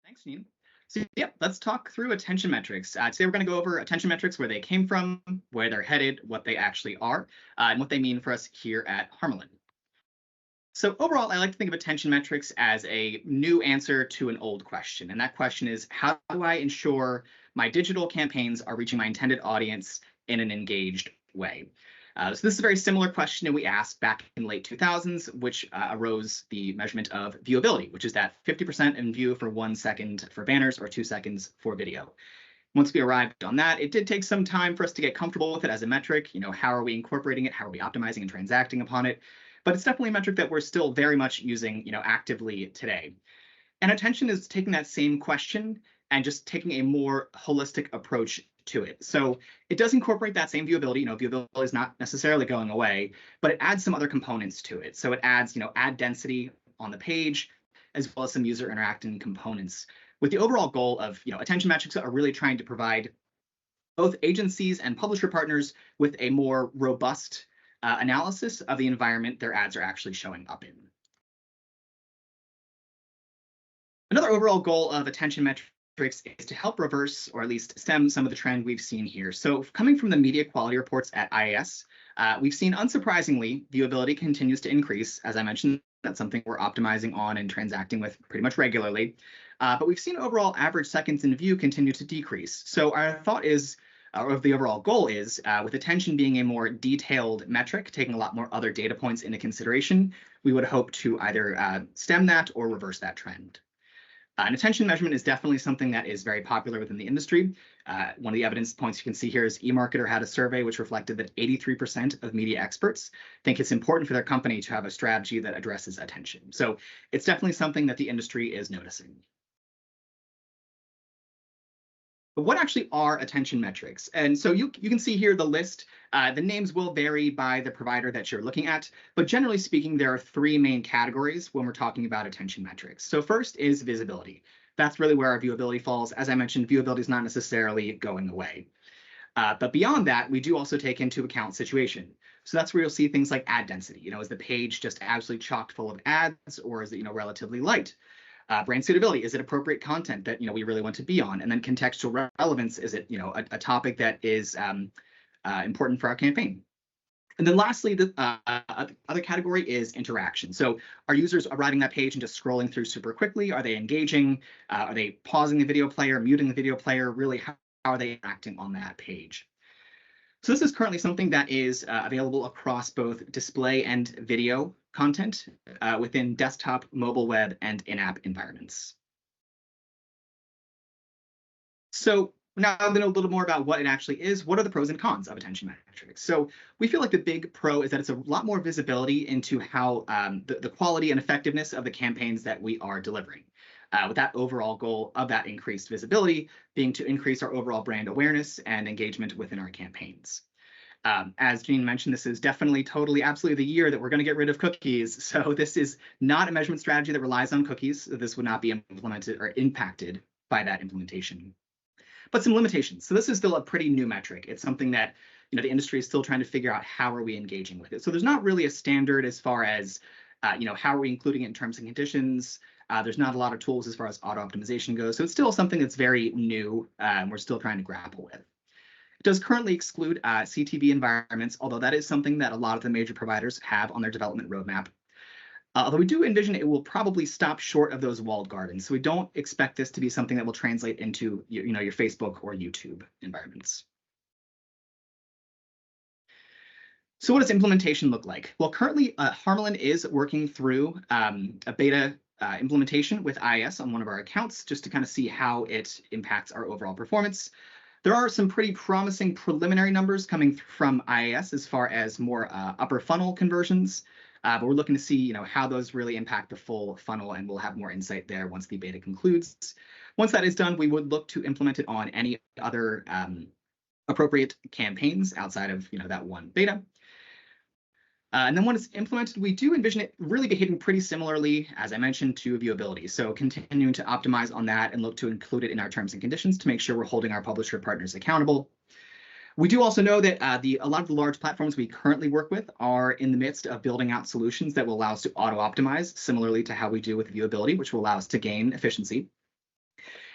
Thanks, Janine. So, yeah, let's talk through attention metrics. Today, we're going to go over attention metrics, where they came from, where they're headed, what they actually are, and what they mean for us here at Harmelin. So overall, I like to think of attention metrics as a new answer to an old question. And that question is, how do I ensure my digital campaigns are reaching my intended audience in an engaged way? So this is a very similar question that we asked back in late 2000s, which arose the measurement of viewability, which is that 50% in view for 1 second for banners or 2 seconds for video. Once we arrived on that, it did take some time for us to get comfortable with it as a metric. How are we incorporating it? How are we optimizing and transacting upon it? But it's definitely a metric that we're still very much using, actively today. And attention is taking that same question and just taking a more holistic approach to it. So it does incorporate that same viewability. Viewability is not necessarily going away, but it adds some other components to it. So it adds, ad density on the page, as well as some user interacting components, with the overall goal of, attention metrics are really trying to provide both agencies and publisher partners with a more robust analysis of the environment their ads are actually showing up in. Another overall goal of attention metrics is to help reverse, or at least stem, some of the trend we've seen here. So coming from the media quality reports at IAS, we've seen, unsurprisingly, viewability continues to increase. As I mentioned, that's something we're optimizing on and transacting with pretty much regularly. But we've seen overall average seconds in view continue to decrease. So our thought is, or the overall goal is, with attention being a more detailed metric, taking a lot more other data points into consideration, we would hope to either stem that or reverse that trend. And attention measurement is definitely something that is very popular within the industry. One of the evidence points you can see here is eMarketer had a survey which reflected that 83% of media experts think it's important for their company to have a strategy that addresses attention. So it's definitely something that the industry is noticing. But what actually are attention metrics? And so you can see here the list. The names will vary by the provider that you're looking at, but generally speaking, there are three main categories when we're talking about attention metrics. So first is visibility. That's really where our viewability falls. As I mentioned, viewability is not necessarily going away. But beyond that, we do also take into account situation. So that's where you'll see things like ad density. Is the page just absolutely chock full of ads, or is it relatively light? Brand suitability, is it appropriate content that we really want to be on? And then contextual relevance, is it a topic that is important for our campaign? And then lastly, the other category is interaction. So are users arriving at that page and just scrolling through super quickly? Are they engaging? Are they pausing the video player, muting the video player? Really, how are they acting on that page? So this is currently something that is available across both display and video content within desktop, mobile web, and in-app environments. So now I'm going to know a little more about what it actually is. What are the pros and cons of attention metrics? So we feel like the big pro is that it's a lot more visibility into how the quality and effectiveness of the campaigns that we are delivering. With that overall goal of that increased visibility being to increase our overall brand awareness and engagement within our campaigns. As Janine mentioned, this is definitely, totally, absolutely the year that we're going to get rid of cookies. So this is not a measurement strategy that relies on cookies. This would not be implemented or impacted by that implementation. But some limitations. So this is still a pretty new metric. It's something that the industry is still trying to figure out, how are we engaging with it. So there's not really a standard as far as how are we including it in terms and conditions. There's not a lot of tools as far as auto optimization goes. So it's still something that's very new. We're still trying to grapple with. It does currently exclude CTV environments, although that is something that a lot of the major providers have on their development roadmap. Although we do envision it will probably stop short of those walled gardens. So we don't expect this to be something that will translate into your Facebook or YouTube environments. So what does implementation look like? Well, currently, Harmelin is working through a beta implementation with IAS on one of our accounts, just to kind of see how it impacts our overall performance. There are some pretty promising preliminary numbers coming from IAS as far as more upper funnel conversions, but we're looking to see how those really impact the full funnel, and we'll have more insight there once the beta concludes. Once that is done, we would look to implement it on any other appropriate campaigns outside of that one beta. And then when it's implemented, we do envision it really behaving pretty similarly, as I mentioned, to viewability. So continuing to optimize on that and look to include it in our terms and conditions to make sure we're holding our publisher partners accountable. We do also know that a lot of the large platforms we currently work with are in the midst of building out solutions that will allow us to auto-optimize, similarly to how we do with viewability, which will allow us to gain efficiency.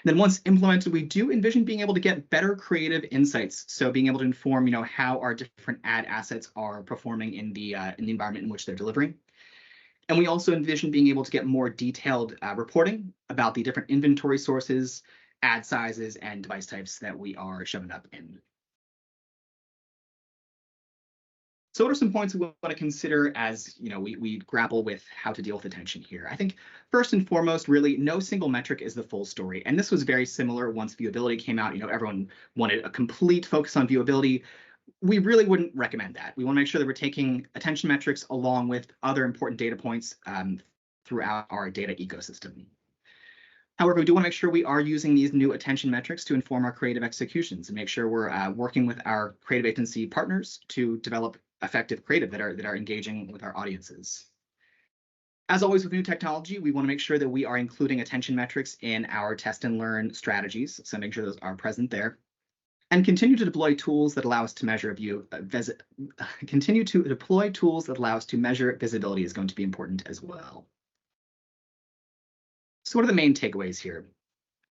Then once implemented, we do envision being able to get better creative insights. So being able to inform, how our different ad assets are performing in the environment in which they're delivering. And we also envision being able to get more detailed reporting about the different inventory sources, ad sizes, and device types that we are showing up in. So what are some points we want to consider as we grapple with how to deal with attention here? I think first and foremost, really, no single metric is the full story. And this was very similar once viewability came out. Everyone wanted a complete focus on viewability. We really wouldn't recommend that. We want to make sure that we're taking attention metrics along with other important data points throughout our data ecosystem. However, we do want to make sure we are using these new attention metrics to inform our creative executions and make sure we're working with our creative agency partners to develop effective creative that are engaging with our audiences. As always with new technology, we want to make sure that we are including attention metrics in our test and learn strategies, so make sure those are present there. And continue to deploy tools that allow us to measure continue to deploy tools that allow us to measure visibility is going to be important as well. So what are the main takeaways here?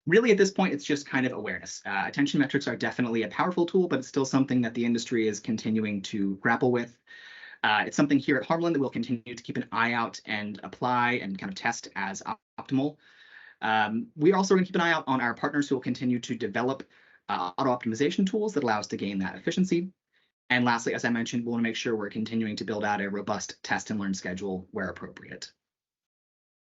Really, at this point, it's just kind of awareness. Attention metrics are definitely a powerful tool, but it's still something that the industry is continuing to grapple with. It's something here at Harmelin that we'll continue to keep an eye out and apply and kind of test as optimal. We are also going to keep an eye out on our partners who will continue to develop auto optimization tools that allow us to gain that efficiency. And lastly, as I mentioned, we want to make sure we're continuing to build out a robust test and learn schedule where appropriate.